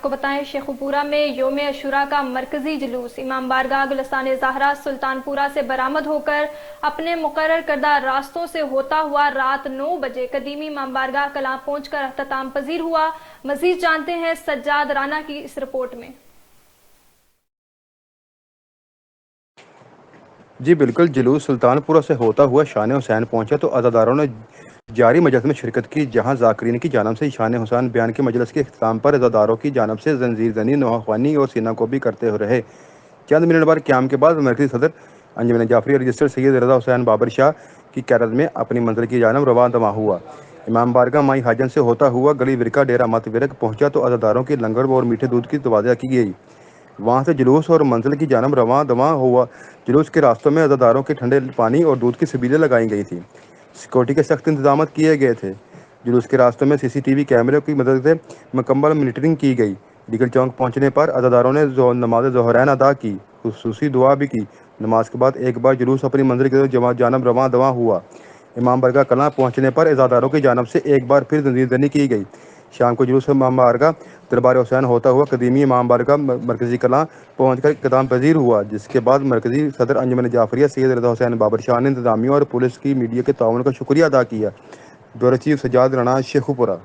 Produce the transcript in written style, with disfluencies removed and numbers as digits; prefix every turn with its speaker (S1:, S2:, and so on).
S1: आपको बताएं, शेखुपुरा में योम अशूरा का मरकजी जुलूस इमाम बारगाह गुलिस्तान ज़हरा सुल्तानपुरा से बरामद होकर अपने मुकर्रर करदा रास्तों से होता हुआ रात 9 बजे कदीमी इमाम बारगाह कलां पहुंचकर अख्ताम पजीर हुआ। मजीद जानते हैं सज्जाद राना की इस रिपोर्ट में।
S2: जी बिल्कुल, जुलूस सुल्तानपुरा से होता हुआ शान हुसैन पहुंचा तो अज़ादारों ने जारी मजलिस में शिरकत की, जहां ज़ाकिरीन की जानब से शान हुसैन बयान की मजलिस के इख्तिताम पर अज़ादारों की जानब से जंजीर ज़नी, नोहाख्वानी और सीनाकोबी करते हुए रहे। चंद मिनट बाद क़याम के बाद मरकज़ी सदर अंजुमन जाफरी रजिस्टर सैयद रज़ा हुसैन बाबर शाह की क़यादत में अपनी मंजिल की जानब रवां दवा हुआ। इमाम बारगाह माई हाजन से होता हुआ गली विरका डेरा मत विरक पहुंचा तो अज़ादारों की लंगर और मीठे दूध की तवाज़ा की गई। वहाँ से जुलूस और मंजिल की जानब रवां दवा हुआ। जुलूस के रास्तों में अज़ादारों के ठंडे पानी और दूध की सबीलें लगाई गई थी। सिक्योरिटी के सख्त इंतजाम किए गए थे। जुलूस के रास्तों में CCTV कैमरे की मदद से मुकम्मल मॉनिटरिंग की गई। दिगल चौक पहुँचने पर अज़ादारों ने नमाज ज़ोहरैन अदा की, खुसूसी दुआ भी की। नमाज के बाद एक बार जुलूस अपनी मंजिल की जानब रवां दवा हुआ। इमाम बारगाह कलां पहुँचने पर अज़ादारों की जानब से एक बार फिर जंजीरजनी की गई। शाम को जुलूस इमाम बारगाह दरबार हुसैन होता हुआ कदीमी इमाम बारगाह मरकज़ी कलां पहुंचकर इख्तिताम पजीर हुआ, जिसके बाद मरकज़ी सदर अंजुमन जाफरिया सैयद रज़ा हुसैन बाबर शाह ने इंतजामिया और पुलिस की मीडिया के ताउन का शुक्रिया अदा किया। Bureau chief Sajjad Rana, Sheikhupura.